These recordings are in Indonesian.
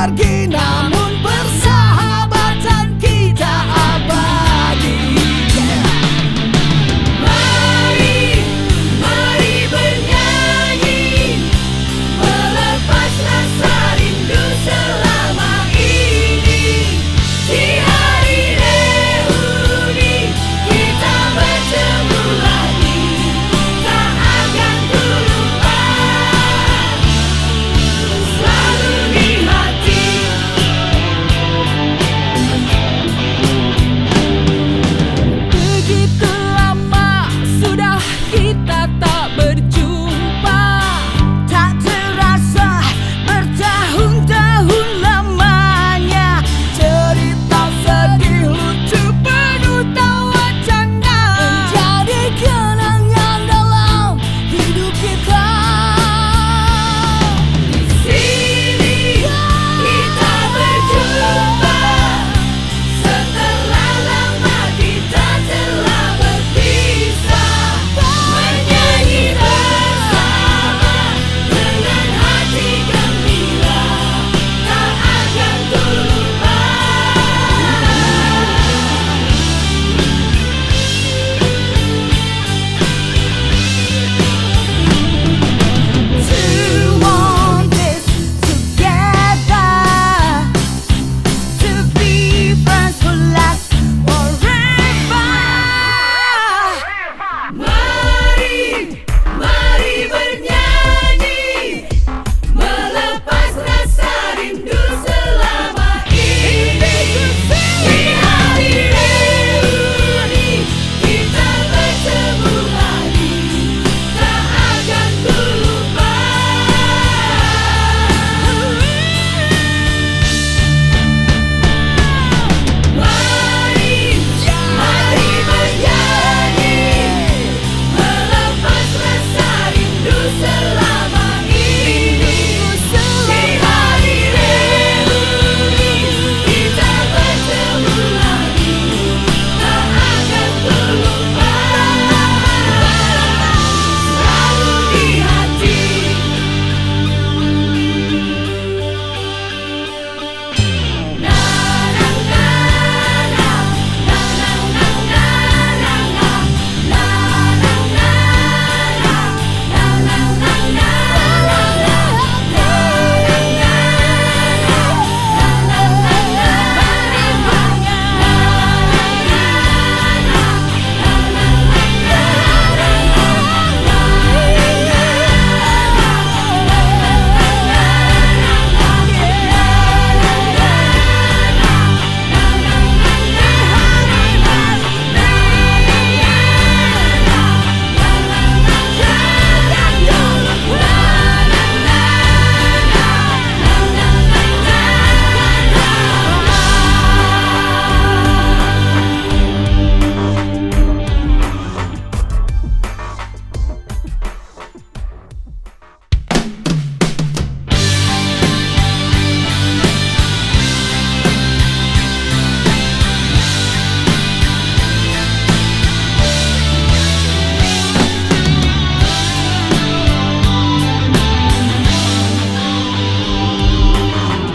pergi, namun persahabatan kita abadi. Mari, mari bernyanyi, melepas rasa rindu selama ini. Di hari reuni kita bertemu lagi, tak akan ku lupa, selalu di hati. Begitu lama sudah kita tak berjumpa, tak terasa bertahun-tahun lamanya. Cerita sedih lucu penuh tawa canda menjadi kenangan dalam hidup kita. Sini kita berjumpa, setelah lama kita telah berpisah. Menyanyi bersama dengan hati gembira, tak akan ku lupa. To want this together, to be friends for last forever. Mari, mari bernyanyi, melepas rasa rindu selama ini. Di hari reuni kita bertemu lagi, tak akan ku lupa. Mari, mari bernyanyi, melepas rasa rindu selama ini. Di hari reuni kita bertemu lagi, tak akan ku lupa, selalu di hati. Na na na na, na na na na na, na na na na, na na na na,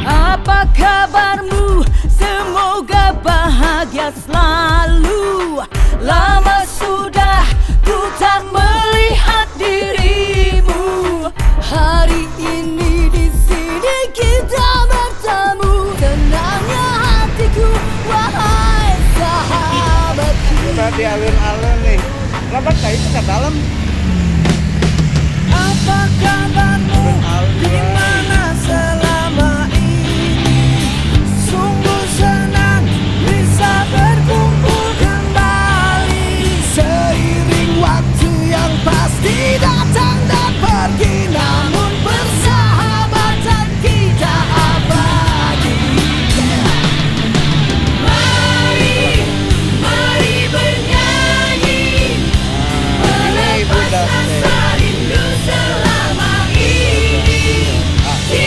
Apa kabarmu? Semoga bahagia selalu. Lama sudah ku tak melihat dirimu. Hari ini di sini kita bertemu. Tenangnya hatiku, wahai sahabatku. Kita di alun-alun nih. Lepas kayak itu ke dalam. Apa kabarmu? Di mana selama ini? Sungguh senang bisa berkumpul kembali. Seiring waktu yang pasti datang dan pergi, namun persahabatan kita abadi. mari, mari bernyanyi, melepas rasa rindu selama ini. Di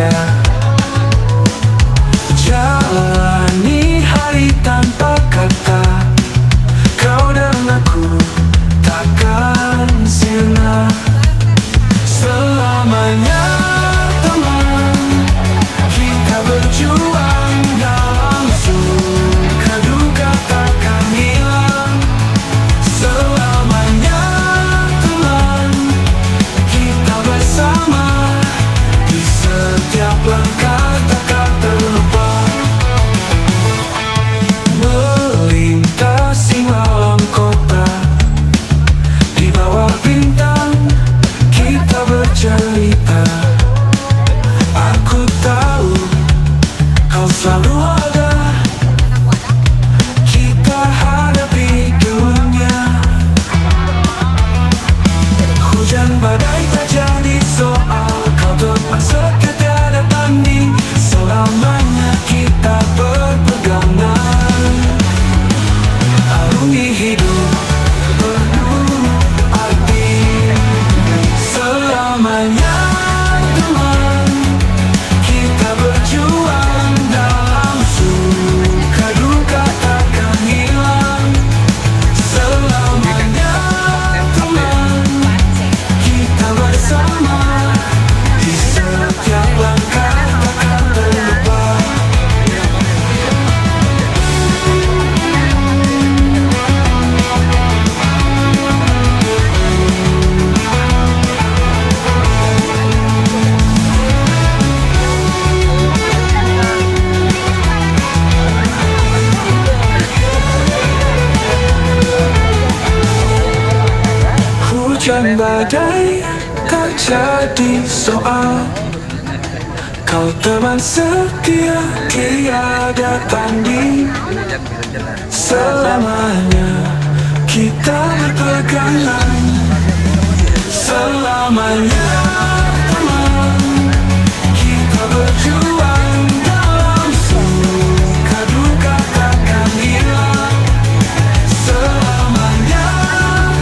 bercanda. Jalani hari tanpa kata, kau dan aku takkan sirna. Selamanya teman, kita berjuang dalam suka duka takkan hilang. Selamanya teman, kita bersama di setiap langkah takkan terlupa. Melintasi malam kota, di bawah bintang kita bercerita. Aku tahu kau selalu ada, kita hadapi dunia. Hujan badai tak jadi soal, kau tepat sekedar tanding. Selamanya kita berpegangan, arungi hidup penuh arti. Selamanya teman, kita berjuang dalam suka duka takkan hilang. Selamanya teman, kita bersama di setiap langkah takkan terlupa. Hujan badai tak jadi soal, kau teman setia tiada tanding. Selamanya kita berpegangan, selamanya teman, kita berjuang dalam suka duka takkan hilang. Selamanya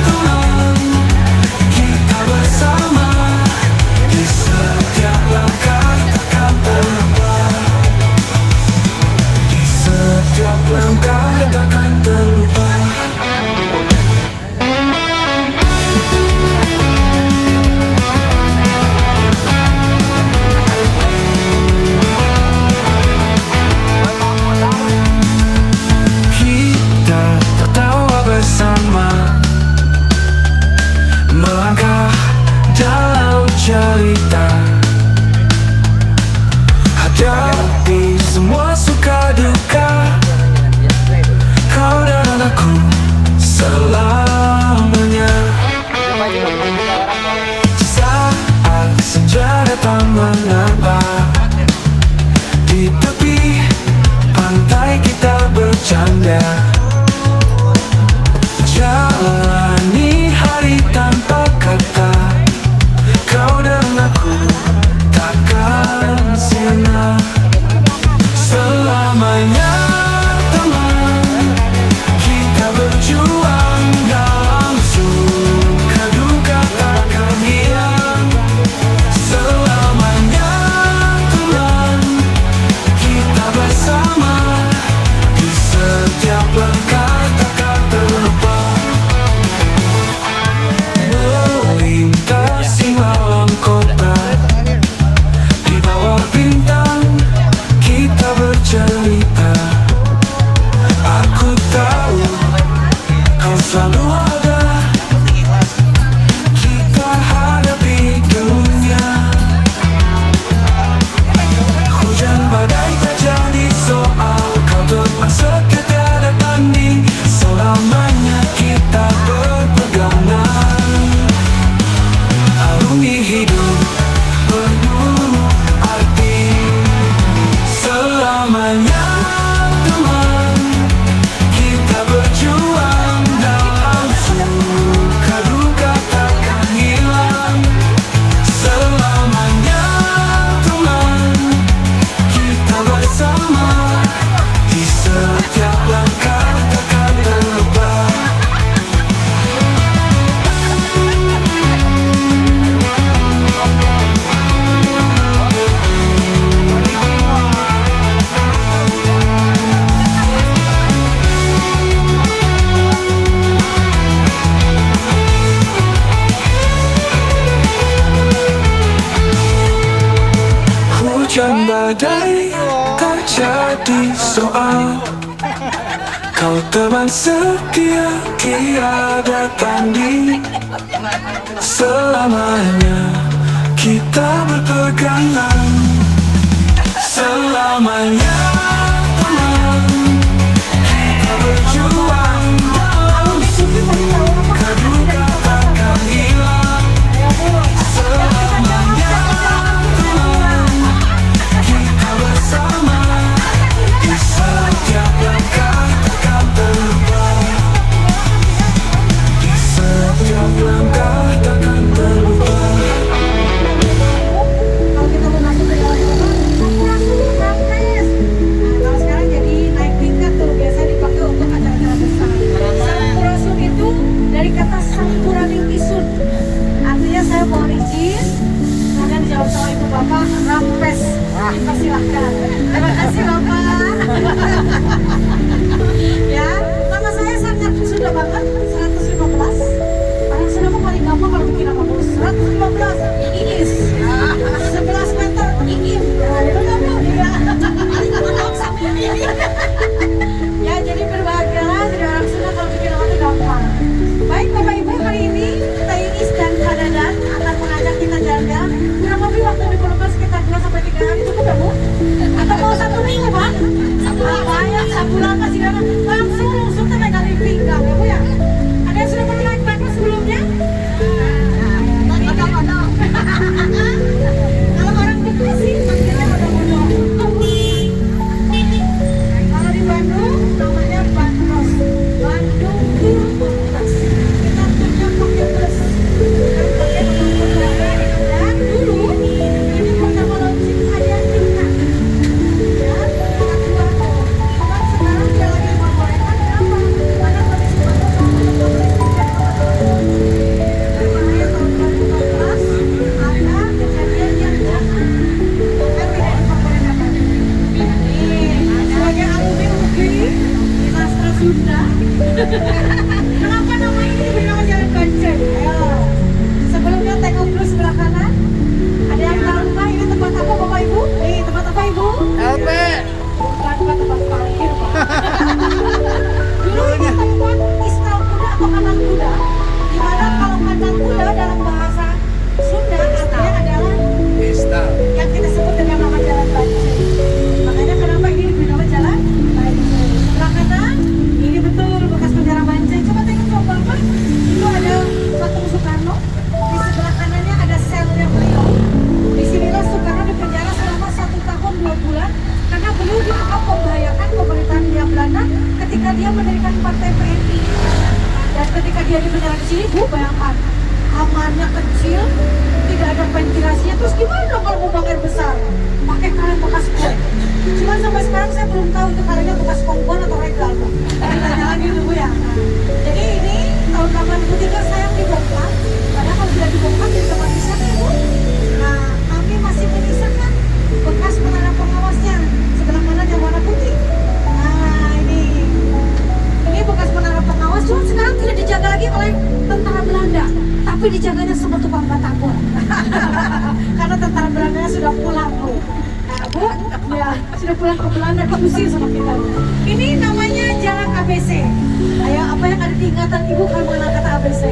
teman, kita bersama di setiap langkah takkan terlupa. Di setiap langkah takkan terlupa. Kita tertawa bersama, melangkah dalam cerita. Hadapi semua suka duka, kau dan aku selamanya. Saat senja datang menambah, di tepi pantai kita bercanda. Jalani hari tanpa kata, kau dan aku takkan sirna. Selamanya teman, kita berjuang dalam suka duka takkan hilang. Selamanya teman, kita bersama di setiap hujan badai tak jadi soal. Kau teman setia tiada tanding. Selamanya kita berpegangan. Selamanya teman, kita berjuang dalam suka duka takkan hilang. Selamanya teman, kita bersama di setiap langkah takkan terlupa. Di setiap langkah takkan terlupa. Kalau kita mau masuk ke dalam rumah, sampurasun praktis. Nah, kalau sekarang jadi naik tingkat tuh, biasa dipakai untuk acara-acara besar. Sampurasun itu dari kata sampuraning-isun. Artinya saya mohon izin, kemudian dijawab sama ibu bapak, rampes. Dipersilahkan. Terima kasih bapak. Ya, nama saya sangat sudah banget, 115. Orang sudah mau paling gampang kalau bikin nama bos. 115 Iis. 11 meter Iin. Nah, itu gampang ya. Ya, jadi berbahagia. Jadi orang Sunda kalau bikin nama itu gampang. Baik Bapak Ibu, hari ini Teh Iis dan Kak Dadan akan mengajak kita jalan-jalan. Kurang lebih waktu diperlukan sekitar 2-3 hari, cukup ya Bu? Atau mau 1 minggu Pak? Banyak, sebulan masih dalam. Langsung tuh megangin pinggang ya Bu ya. Ada yang sudah pernah naik bus sebelumnya? Kalau orang Bekasi manggilnya bodoh-bodoh. Kalau di Bandung namanya Bandros. Bandung Turun. Kita punya pakai bus. Dan pakai motor. Dan dulu ini pertama launching saya tingkat. Ya, tingkat 2 tuh. Cuman sekarang dia lagi memperbolehkan. Kenapa? Karena kondisi Bandung belum boleh tingkat. Kemarin tahun 2014 ada kejadian yang jahat. Kan tidak diperbolehkan. Sebagai alumni UGI di sastra Sunda. Kenapa nama ini diberi nama Jalan Bancai? Ayo. Sebelumnya tengok dulu sebelah kanan. Ada yang tahu rumah ini tempat apa Bapak Ibu? Nih tempat apa Ibu? LP. Bukan tempat parkir Pak. Dulu ini tempat istal kuda atau kandang kuda. Dimana kalau kandang kuda dalam bahasa Sunda artinya adalah Istal. yang kita sebut dengan nama Jalan Bancai. Makanya kenapa ini diberi nama Jalan Bancai. Sebelah kanan ini betul bekas penjara Bancai. Coba tengok coba Bapak. Itu ada patung Soekarno. Di sebelah kanannya ada selnya beliau. Di sinilah Soekarno dipenjara selama 1 tahun 2 bulan karena beliau dianggap membahayakan pemerintahan Hindia Belanda ketika dia mendirikan partai PNI. Dan ketika dia dipenjara di sini, Bu, bayangkan kamarnya kecil, tidak ada ventilasinya. Terus gimana dong kalau mau buang air besar? Pakai kaleng bekas kue. Cuman sampai sekarang saya belum tahu itu kalengnya bekas kongguan atau regal. Tanya lagi dulu ya. Jadi ini tahun 83 saya dibongkar. Padahal kalau sudah dibongkar di tempat wisata ya Bu. Nah, kami masih menyisakan bekas menara pengawasnya. Sebelah kanan yang warna putih. Nah, ini bekas menara pengawas. Cuma sekarang tidak dijaga lagi oleh tentara Belanda. Tapi dijaganya sama tukang batagor. Karena tentara Belandanya sudah pulang Bu. Nah Bu, ya sudah pulang ke Belanda, diusir sama kita. Ini namanya Jalan ABC. Ayo, apa yang ada di ingatan Ibu kalau mengenal kata ABC?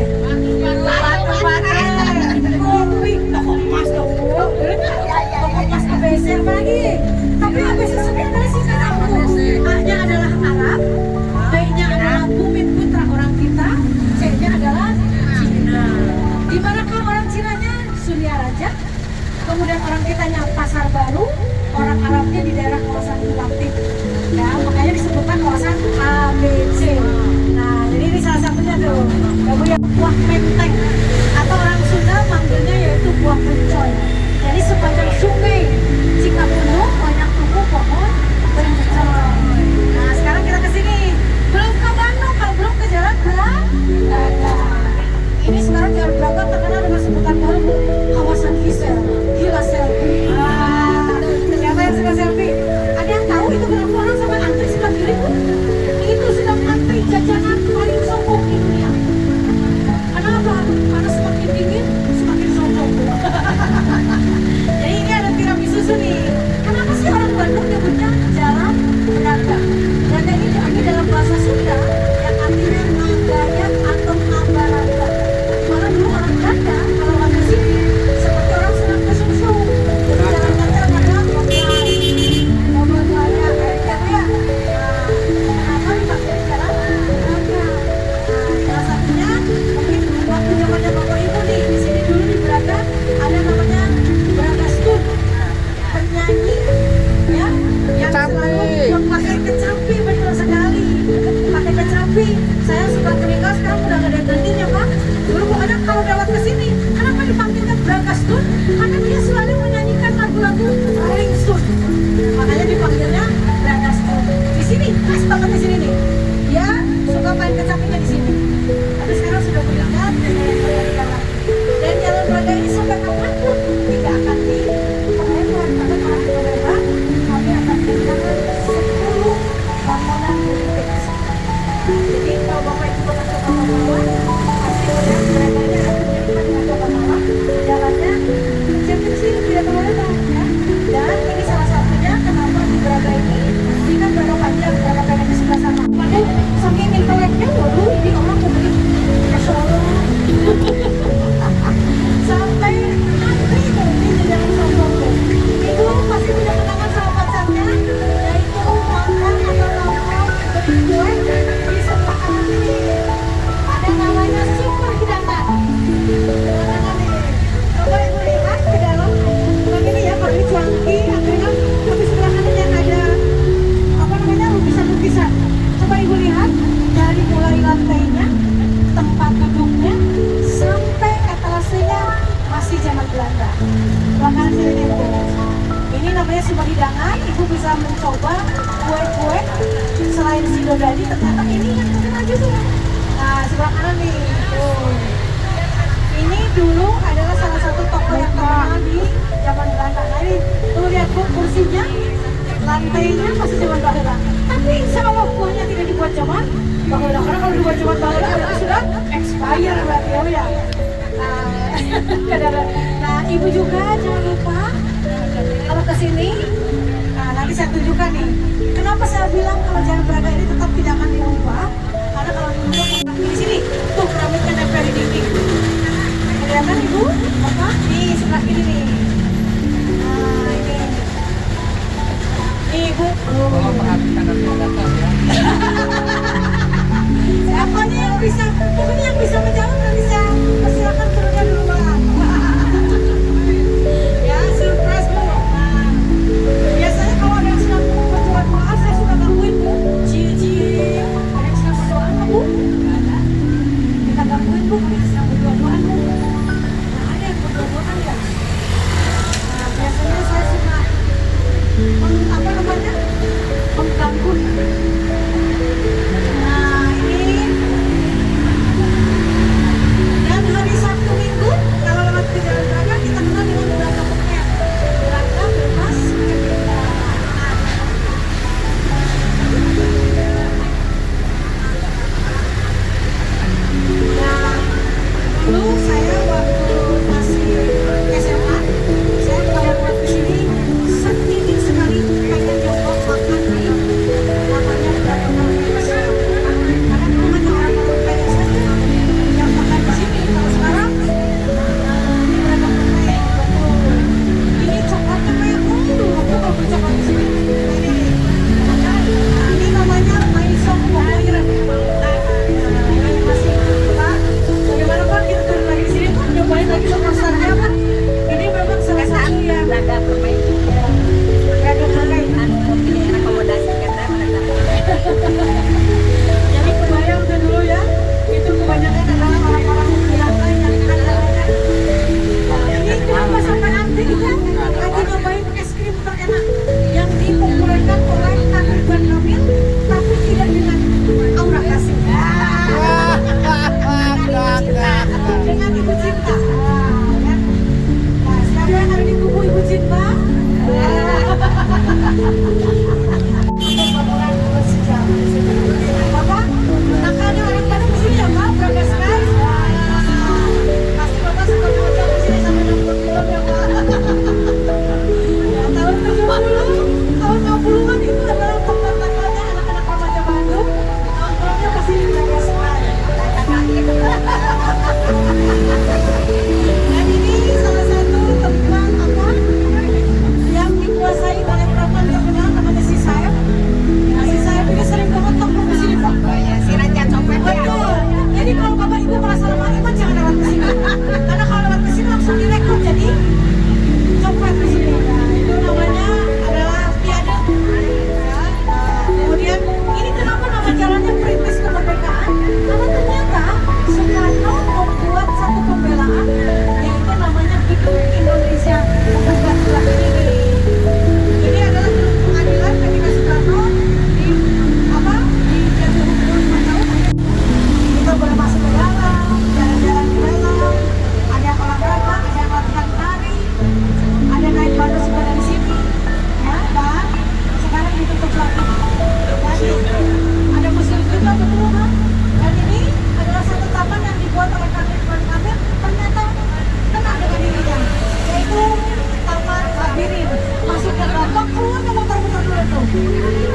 Batu bara, kopi, toko emas dong Bu. Toko emas ABC apa lagi? Tapi ABC sebenarnya adalah singkatan Bu. A-nya adalah Arab, B-nya adalah Bumi Putra orang kita, C-nya adalah Cina. Di manakah orang Cinanya? Surya Raja. Kemudian orang kitanya Pasar Baru, orang Arabnya di daerah kawasan Latif. Ya, makanya disebutkan kawasan ABC. Nah, jadi ini salah satunya tuh. Ya Bu, ya buah menteng atau orang Sunda manggilnya yaitu buah pencoy. Jadi sepanjang sungai Cikapundung banyak tumbuh pohon pencoy. Nah, sekarang kita ke sini. Belum ke Bandung, kalau belum ke Jalan Braga. Ini sekarang Jalan Braga terkenal dengan sebutan baru Bu, kawasan Gisel. Gila selfie. Siapa yang suka selfie? Ada yang tahu itu kenapa orang sampai antri sebelah kiri Bu? Itu sedang antri jajanan paling sombong di dunia. Kenapa? Karena semakin dingin, semakin sombong. Belanda. Sebelah kanan sini nih Bu. Ini namanya Sumber Hidangan. Ibu bisa mencoba kue-kue selain sidodadi, ternyata ini yang terkenal juga. Nah, sebelah kanan nih. Tuh. Ini dulu adalah salah satu toko yang terkenal di zaman Belanda. Nah, ini tuh lihat Bu, kursinya, lantainya masih zaman Belanda. Tapi insya Allah kuahnya tidak dibuat zaman Belanda. Karena kalau dibuat zaman Belanda berarti sudah expire berarti ya. Nah, ibu juga jangan lupa kalau kesini, nah nanti saya tunjukkan nih. Kenapa saya bilang kalau Jalan Braga ini tetap tidak akan diubah? Karena kalau diubah di sini, tuh keramiknya nempel di dinding. Kelihatan ibu? Apa? Nih sebelah kiri nih. Nah ini, nih ibu. Tolong perhatikan dari atas ya. Siapanya yang bisa, pokoknya yang bisa menjawab nanti saya persilakan turunnya duluan. Ya, surprise Bu. Nah, biasanya kalau ada yang sedang berdoa-doa, saya suka gangguin Bu. Cie-cie. Ada yang sedang berdoa nggak Bu? Kita gangguin Bu, kalau yang sedang berdoa-doa Bu. Nah, ada yang berdoa ya. Nah, biasanya saya suka apa namanya? Mengganggu. Nah, ini. Dan hari Sabtu Minggu, kalau lewat ke Jalan Braga, kita kenal dengan Braga Pekek. Braga bebas ketika. Nah, dulu saya waktu masih SMA, saya kalau buat kesini sedikit sekali pengen coba makan di namanya Braga Pekek. Karena dulu hanya orang-orang kaya saja yang makan di sini. Kalau sekarang ini Braga Pekek, betul. Ini coklatnya kayak dulu aku kalau beli coklat di sini. Ini namanya Maison Momoir. Ini masih Pak. Bagaimana Pak kita turun lagi di sini Pak? Nyobain lagi sama rasanya Pak. Ini memang salah satu yang Braga Pekek. Braga Pekek. Akomodasi kata mereka. Jadi kebayang udah dulu ya, itu kebanyakan adalah orang-orang biasa yang ada. Ini kenapa sampai nanti kita lagi nyobain es krim terenak yang dipopulerkan oleh Kang Ridwan Kamil, tapi tidak dengan aura kasih. Dengan Ibu Cinta. Ya. Nah, sekarang ada di kubu Ibu Cinta. Pembangunan bersejarah di sini. Bapak, makanya orang pada di sini ya Pak, Braga Sky. Pasti Bapak suka motor di sini sampai 60 kilo ya Pak. Ya, tahun 70, tahun 60-an itu adalah tempat-tempatnya anak-anak remaja Bandung. Nongkrongnya pasti di Braga Sky. Dan ini salah satu tempat apa yang dikuasai oleh perempuan terkenal namanya Si Saep. Nah, Si Saep ini sering banget nongkrong di sini Pak. Si Raja Copet ya. Betul. Jadi kalau Bapak Ibu merasa lemah iman jangan lewat ke sini. Karena kalau lewat ke sini langsung direkrut jadi copet di sini. Nah, itu namanya adalah Piade. Ya. Nah, kemudian ini kenapa nama jalannya Perintis Kemerdekaan? Karena ternyata Soekarno membuat satu pembelaan yaitu namanya Gedung Indonesia Menggugat Gerak ini. Ini adalah gedung pengadilan ketika Soekarno di jatuh hukuman 4 tahun. Kita boleh masuk ke dalam, jalan-jalan di dalam, ada yang olahraga, ada yang latihan tari, ada naik bandros juga dari sini, ya. Dan sekarang ditutup lagi. Dan ada museum juga betul kan? Dan ini adalah satu taman yang dibuat oleh Kang Ridwan Kamil, ternyata kena dengan dirinya, yaitu Taman Labirin. Masuk ke gerbang, keluarnya muter-muter dulu tuh.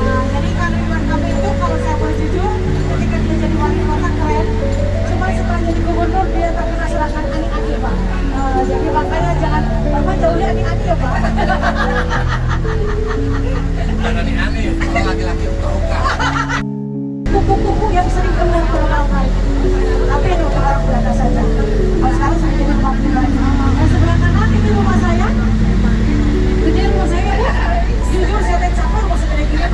Nah, jadi Kang Ridwan Kamil itu kalau saya boleh jujur, ketika dia jadi wali kota keren. Cuma setelah jadi gubernur dia terkena serangan ani-ani Pak. Jadi makanya jangan Bapak jauhi ani-ani ya Pak. Bukan aneh-aneh, kalau laki-laki uka-uka. Kupu-kupu yang sering keluar malam. Tapi itu untuk orang Belanda saja. Kalau sekarang saya jadi rumah pribadi. Yang sebelah kanan itu rumah saya. Gede rumah saya Bu. Jujur saya tak capek rumah segede gini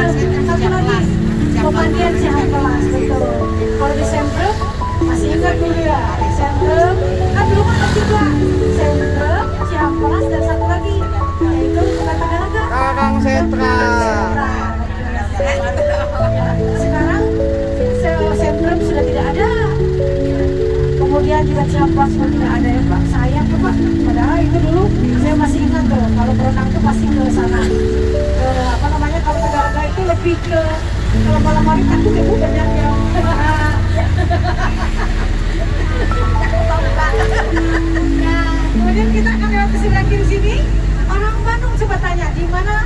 satu lagi pemandian Cihampelas, betul. Kalau di Sentrum masih ingat dulu ya, Sentrum kan belum ada juga Sentrum, Cihampelas dan satu lagi yaitu Karangnaga. Karang Sentra. Sekarang Sentrum sudah tidak ada. Kemudian juga Cihampelas sudah tidak ada ya Pak. Sayang tuh Pak. Padahal itu dulu saya masih ingat tuh kalau berenang tuh pasti ke sana. Apa namanya kalau ke Garaga itu lebih ke kalau malam hari takut ibu banyak yang nah, kemudian kita akan lewat ke sebelah kiri sini. Orang Bandung coba tanya di mana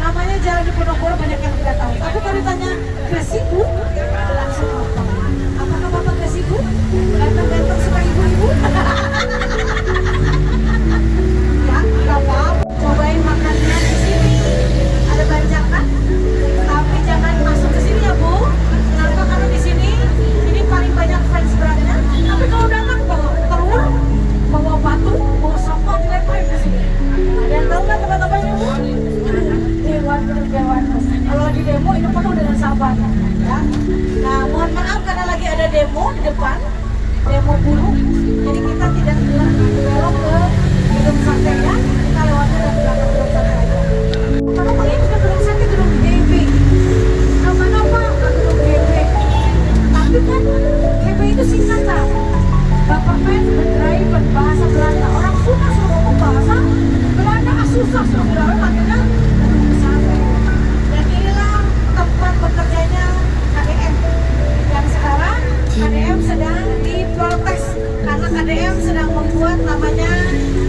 namanya jalan di Ponorogo, banyak yang tidak tahu. Tapi kalau ditanya Gresibu, langsung apakah Bapak Gresibu? Ganteng-ganteng suka ibu-ibu? Ya, nggak apa-apa. Cobain makannya di sini. Ada banjakan, tapi jangan masuk ke sini ya Bu. Kenapa? Karena di sini ini paling banyak fans beratnya. Tapi kalau datang bawa telur, bawa batu, bawa sampah dilemparin ke sini. Ada yang tahu nggak tempat-tempatnya Bu? Dewan. Kalau lagi demo ini penuh dengan sampah. Ya. Nah, mohon maaf karena lagi ada demo di depan, demo buruh. Jadi kita tidak belok ke gedung sate ya. Kita lewatnya dari belakang gedung sate aja. Karena ini juga gedung sate gedung GB. Apa-apa ke gedung GB. Tapi kan GB itu singkatan. Government Bedrijven bahasa Belanda. Orang Sunda sudah ngomong bahasa Belanda susah sudah makanya gedung sate. Dan inilah tempat bekerjanya KDM. Dan sekarang KDM sedang diprotes karena KDM sedang membuat namanya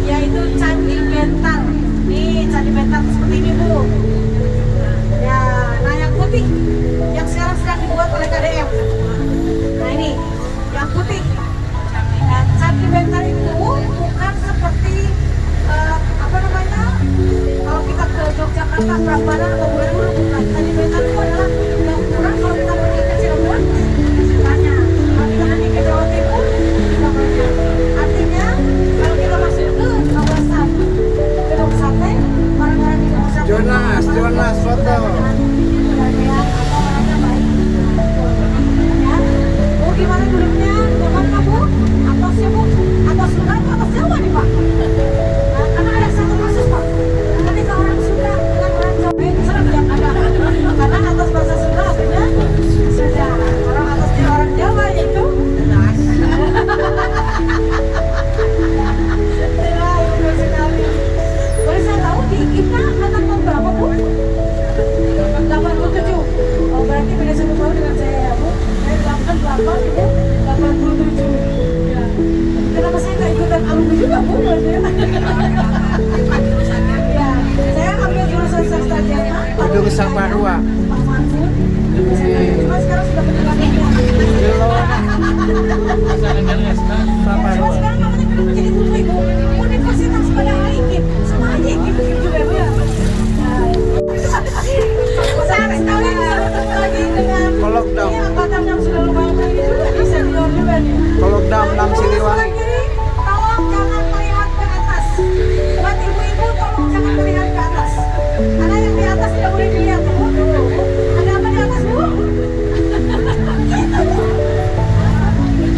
yaitu Candi Bentar. Nih Candi Bentar seperti ini Bu. Ya, nah yang putih yang sekarang sedang dibuat oleh KDM. Nah ini yang putih. Nah Candi Bentar itu bukan seperti apa namanya kalau kita ke Yogyakarta, Prambanan atau Borobudur bukan. Candi Bentar itu adalah yang kurang kalau kita pergi ke Cirebon banyak. Kalau kita pergi ke Jawa Timur juga banyak. Artinya kalau kita masuk ke kawasan gedung sate, orang-orang di gedung sate Jonas foto. Bu gimana duduknya? Nyaman nggak Bu? Atasnya Bu? Atas Sunda atau atas Jawa nih Pak? Nah, karena ada satu kasus Pak. Ketika orang Sunda dengan orang Jawa serem yang ada. Karena atas bahasa Sunda artinya sudah. Orang atasnya orang Jawa itu jelas. Ya, betul sekali. Boleh saya tahu di kita anak tahun berapa Bu? 87. Oh berarti beda 1 tahun dengan saya ya Bu. Saya 88 Ibu 87. Ya. Kenapa saya nggak ikutan alumni juga Bu? Ya. Saya ambil jurusan sastra Jerman. Gedung Saparua. Pak Mahfud. Cuma sekarang sudah berkelanjutan. Cuma sekarang namanya kenapa jadi dulu Ibu? Universitas Padang Ikip. Sama aja Ikip juga Bu ya. Saya sekali lagi dengan Kolokdam. ini angkatan yang sudah lumayan tinggi juga di senior juga nih. Kolokdam 6 Siliwangi. Tolong jangan melihat ke atas. Buat ibu-ibu tolong jangan melihat ke atas. Karena yang di atas tidak boleh dilihat Bu. Ada apa di atas Bu?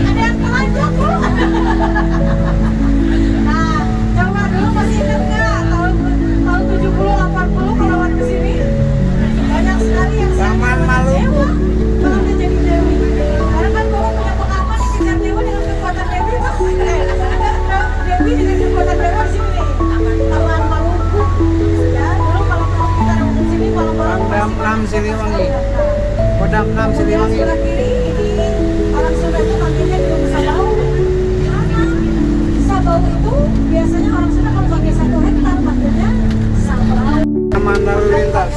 Ada yang telanjang Bu. Nah, coba dulu masih ingat nggak tahun 70 80 kalau lewat ke sini? Banyak sekali yang Taman Maluku. kalau dia jadi dewi. Karena kan Bapak punya pengalaman dikejar dewa dengan kekuatan dewi Pak. Dewi dengan kekuatan dewa di sini nih. Taman Maluku. Ya, dulu kalau kita ada di sini malam-malam Kodam 6 Siliwangi. Kodam 6 Kemudian Siliwangi. sebelah kiri ini orang Sunda itu manggilnya gedung Sabau. Karena Sabau itu biasanya orang Sunda kalau pakai 1 hektar manggilnya Sabau. Taman lalu lintas.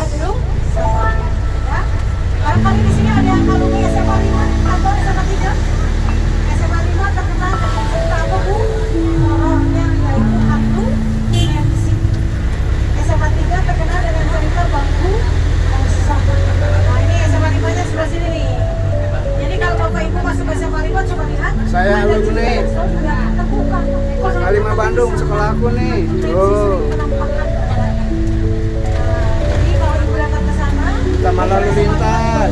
Barangkali di sini ada yang alumni SMA 5 atau SMA 3. SMA 5 terkenal dengan cerita apa Bu? Horornya yaitu hantu MC. SMA 3 terkenal dengan cerita bangku kosong. Nah ini SMA 5-nya sebelah sini nih. Jadi kalau Bapak Ibu masuk SMA 5 coba lihat. Saya ada alumni. juga yang terbuka. K5 Bandung, sekolah aku nih. Oh. Jadi kalau Ibu datang ke sana, Taman lalu lintas.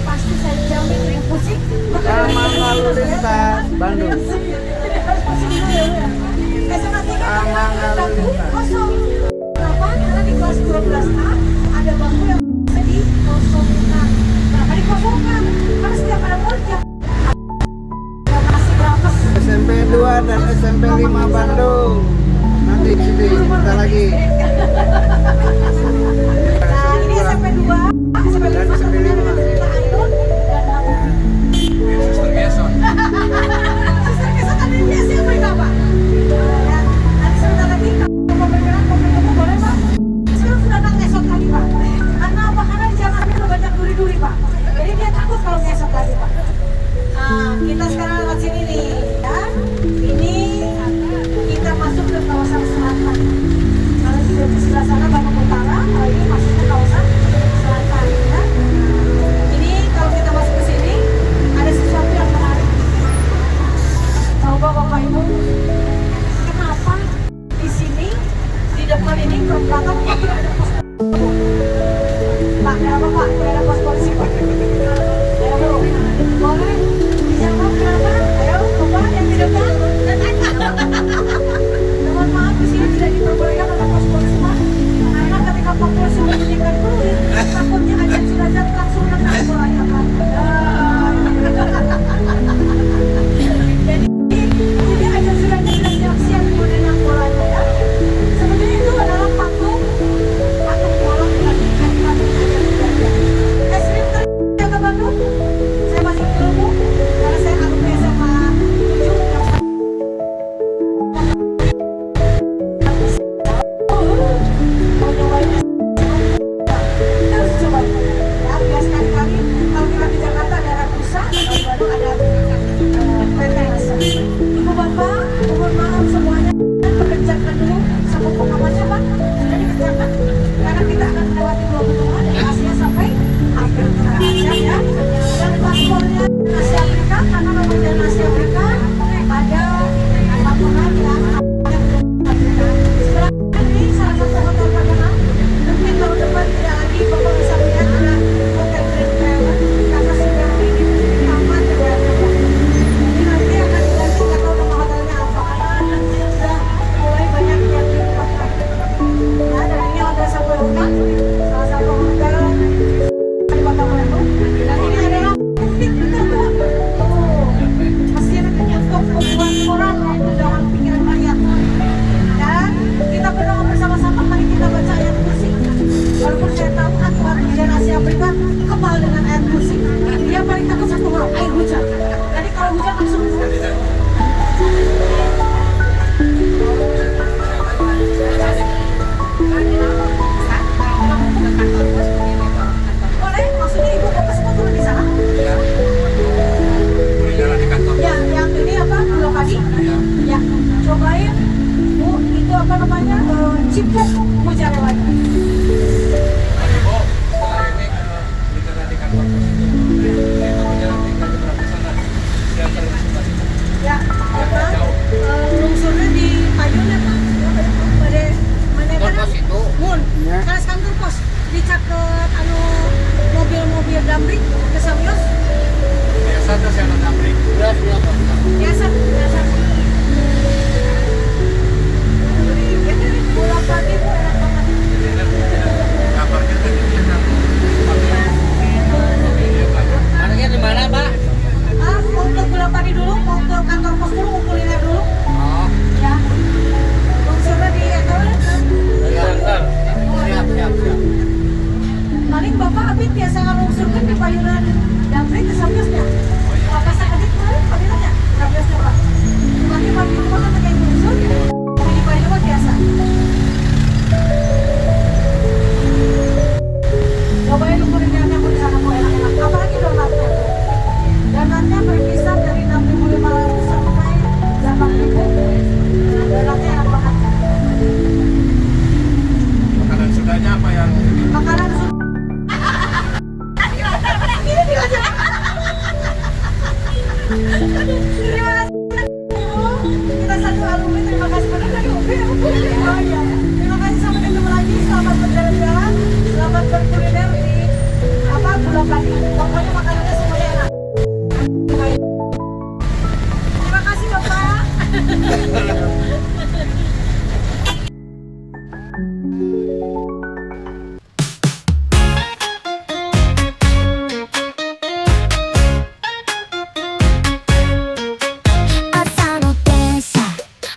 Pasti saya jamin yang pusing. Taman lalu lintas Bandung. Jadi harus pusing dulu ya. SMA 3 Taman lalu lintas. kosong. Kenapa? Karena di kelas 12A ada bangku yang bisa dikosongkan. Kenapa dikosongkan? Karena setiap ada murid yang masih berapa? SMP 2 dan SMP 5 Bandung. Nanti di sini kita lagi. Nah, ini SMP 2, SMP 5 Dan SMP 5. Cerita Ainun dan aku. Suster Gesot. Suster Kesat ada di SMP berapa? Ya, nanti sebentar lagi kalau mau bergerak, mau bertemu boleh Pak. Sekarang sudah nak ngesot lagi Pak. Karena apa? Karena di Jakarta udah banyak duri-duri Pak. Jadi dia takut kalau ngesot lagi Pak. Nah, kita sekarang lewat sini nih, ya. Ini kita masuk ke kawasan selatan. Kalau di sebelah sana Bandung Utara, kalau ini masuknya kawasan selatan, ya. Ini kalau kita masuk ke sini ada sesuatu yang menarik. Coba Bapak Ibu, kenapa di sini di depan ini perempatan tidak ada pos polisi? Pak, kenapa Pak? Tidak ada pos polisi Pak? Ayo, boleh dijawab kenapa? Ayo, Bapak yang di depan. Mohon maaf di sini tidak diperbolehkan ada pos polisi Pak. Karena ketika Pak polisi menyediakan kulit, takutnya ajan jenazah langsung kena bolanya Pak. Jadi ajan jenazah sudah siap-siap kemudian yang bolanya ya. Sebetulnya itu adalah patung bola yang dijadikan ajan jenazah. Esrim terjaga Bandung. Saya masih ilmu karena saya alumni SMA 7 yang mau nyobain harus coba ya, biar sekali-kali kalau kita di Jakarta ada Ragusa, kalau di Bandung ada PTS. Ibu bapak, mohon maaf semuanya dikerjakan dulu sama pengamannya Pak, sudah dikerjakan karena kita akan melewati dua benua dari Asia sampai Afrika ya. Dan paspornya Asia Afrika karena namanya Asia Afrika ada patungan yang sebelah ini salah satu hotel terkenal. Mungkin tahun depan tidak lagi Bapak bisa melihat ada hotel Grand Travel karena sudah ini taman Grand Travel. Jadi nanti akan diganti nggak tahu nama hotelnya apa karena sudah mulai banyak yang dibuatkan. Nah, dan ini hotel Sampai Hutan, salah satu hotel di Kota Bandung. Dan ini adalah bukit betul Pak. Tuh, mesin untuk membuat orang dalam pikiran rakyat. Dan kita berdoa bersama-sama, mari kita baca ayat kursi. Walaupun saya tahu aturan hujan Asia Afrika kebal dengan ayat kursi. Dia paling takut satu hal, air hujan. Jadi kalau hujan langsung boleh, maksudnya ibu bapak semua turun di sana? Ya, yang ini apa? Pulau Kadi? Ya, cobain Bu, itu apa namanya? Cipuk Mujarewanya. Ya, apa? Lungsurnya di Payun ya Pak? Mana kan? Mun, Ya. kan kantor pos dicaket anu mobil-mobil damrik ke Samios. Biasa. Pulang pagi Bu enak banget. Anaknya di mana, Pak? Mau ke pulang pagi dulu, mau ke kantor pos dulu, mau kuliner dulu. Oh, Ya. Lungsurnya di siap. paling Bapak Abid biasa ngelungsurkan di Payunan Damri ke Samiosnya. Kalau pas Abid kemarin panggilannya Samiosnya Pak. Nanti pagi rumah kan pakai lungsur, tapi di Payunan mah biasa. Cobain kulinernya aku di sana Bu, enak-enak. Apalagi donatnya. Donatnya berkisar dari 6.500 sampai 8.000. Donatnya enak banget. Makanan sudahnya apa yang Makanan sudah. Ini diajak. Terima kasih. Kita satu alumni, terima kasih banyak dari UB. Terima kasih, sampai ketemu lagi. Selamat berjalan-jalan, selamat berkuliner di Pokoknya makanannya semuanya enak. Terima kasih Bapak.朝の電車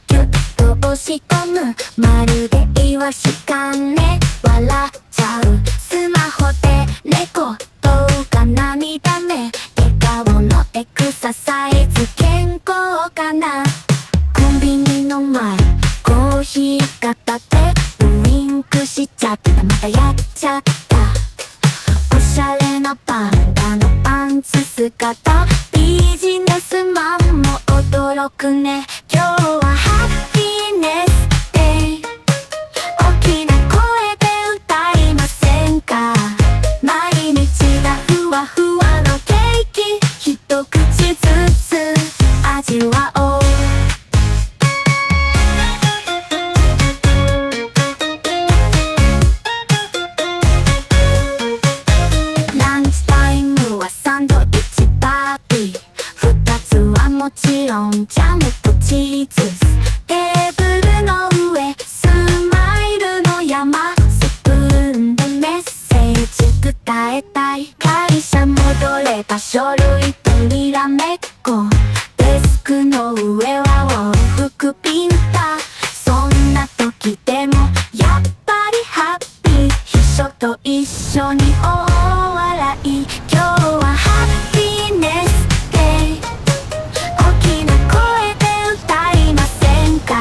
ぎゅっと押し込むまるでイワシかね笑っちゃうスマホで猫動画涙目笑顔のエクササイズ健康かなコンビニの前コーヒー片手ウインクしちゃったまたやっちゃったおしゃれなパンダのパンツ姿ビジネスマンも驚くね今日はハッピーネスデイ大きな声で歌いませんか毎日がふわふわのケーキ一口ずつ味わおうランチタイムはサンドイッチパーティー二つはもちろんジャムとチーズテーブルの上スマイルの山スプーンでメッセージ伝えたい会社戻れば書類とにらめっこデスクの上は往復ピンタそんな時でもやっぱりハッピー秘書と一緒に大笑い今日はハッピーネスデイ大きな声で歌いませんか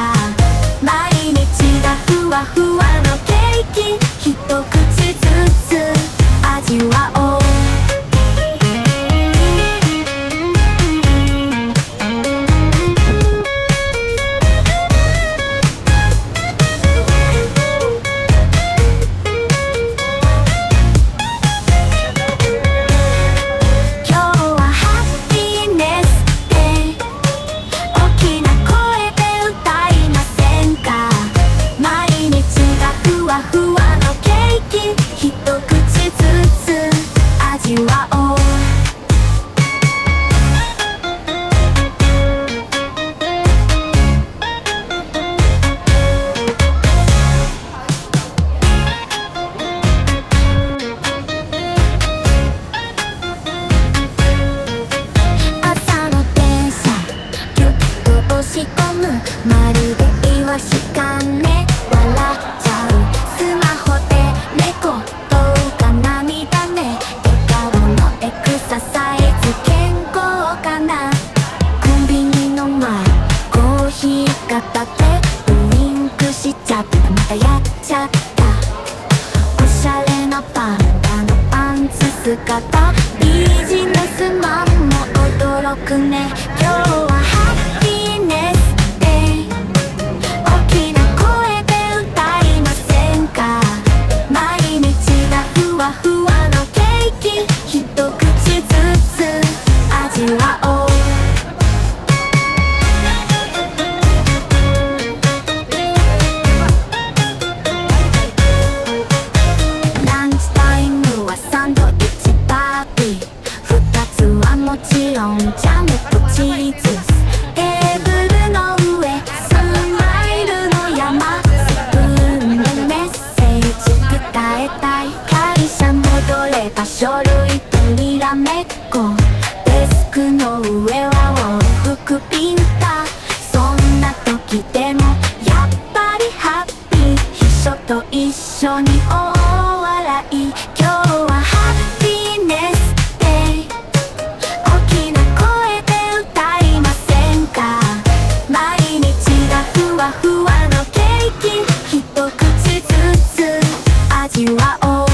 毎日がふわふわのケーキ一口ずつ味わおう今日はハッピーネスデイ大きな声で歌いませんか毎日がふわふわのケーキ一口ずつ味わおう朝の電車ぎゅっと押し込むまるでイワシかね笑っちゃうスマホで猫動画涙目笑顔のエクササイズ健康かなコンビニの前コーヒー片手ウインクしちゃったまたやっちゃったおしゃれなパンダのパンツ姿ビジネスマンも驚くね今日はハッピーネスデイ大きな声で歌いませんか毎日がふわふわのケーキ一口ずつ味わおうランチタイムはサンドイッチパーティー二つはもちろんジャムとチーズテーブルの上スマイルの山スプーンでメッセージ伝えたい会社戻れば書類とにらめっこデスクの上は往復ピンタそんな時でもやっぱりハッピー秘書と一緒に大笑い今日はハッピーネスデイ大きな声で歌いませんか毎日がふわふわのケーキ一口ずつ味わおう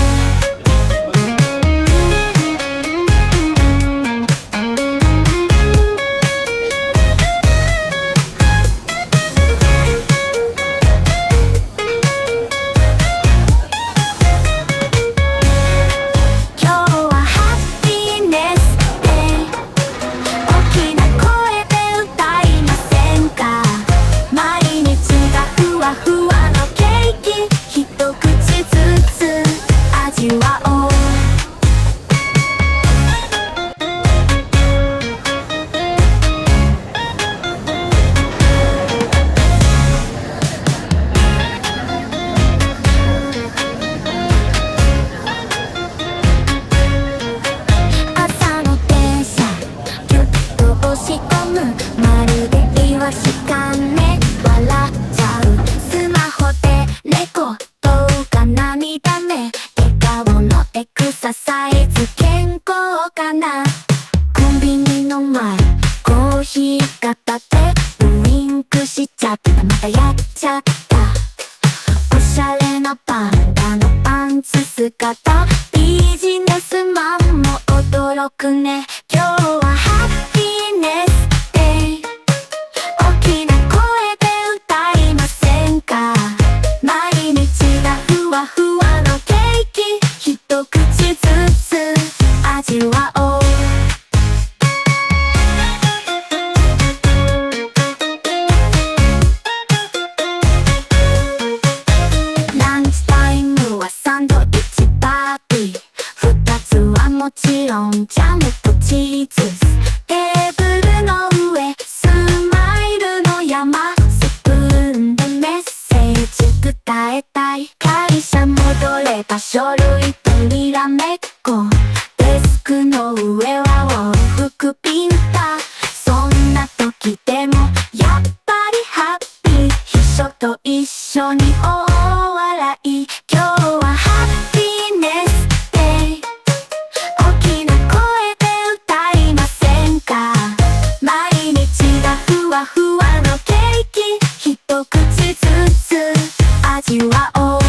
行かな。コンビニの前コーヒー片手ウインクしちゃった。またやっちゃった。おしゃれなパンダのパンツ姿、ビジネスマンも驚くね。今日はハッピーネスデイ。大きな声で歌いませんか。毎日がふわふわのケーキ、一口ずつ味わおう。ランチタイムはサンドイッチパーティー。二つはもちろんジャムとチーズ。テーブルの上スマイルの山。スプーンでメッセージ伝えたい。会社戻れば書類とにらめっこ。デスクの上は往復ピンタ。そんな時でもやっぱりハッピー。秘書と一緒に大笑い。今日はハッピーネスデイ。大きな声で歌いませんか。毎日がふわふわのケーキ、一口ずつ味わおう。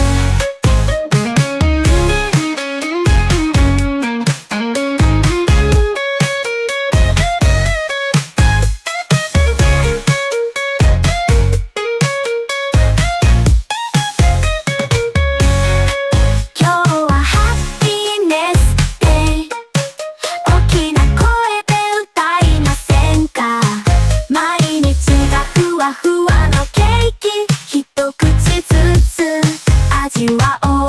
今日はハッピーネスデイ。大きな声で歌いませんか。毎日がふわふわのケーキ、一口ずつ味わおう。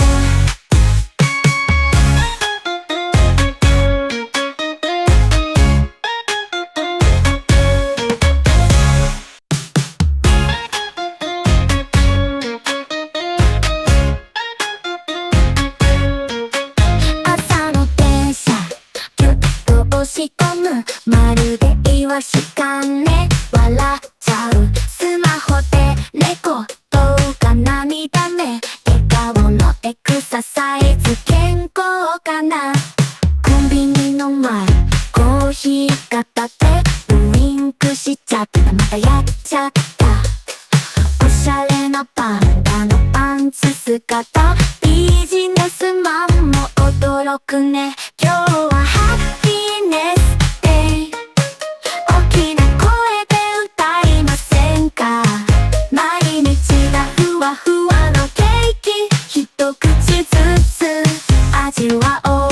朝の電車ギュッと押し込む。まるでイワシかね。笑っちゃう。スマホで猫動画涙目。笑顔のエクササイズ健康かな。コンビニの前コーヒー片手ウインクしちゃった。またやっちゃった。おしゃれなパンダのパンツ姿、ビジネスマンも驚くね。今日はハッピーネスデイ。大きな声で歌いませんか。毎日がふわふわのケーキ、一口ずつ味わおう。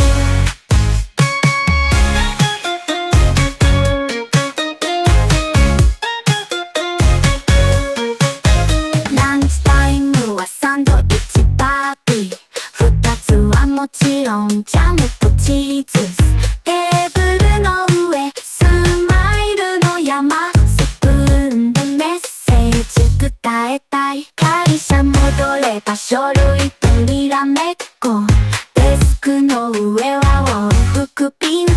ランチタイムはサンドイッチパーティー。二つはもちろんジャムとチーズ。テーブルの上スマイルの山。スプーンでメッセージ伝えたい。会社戻れば書類とにらめっこ。デスクの上は往復ピン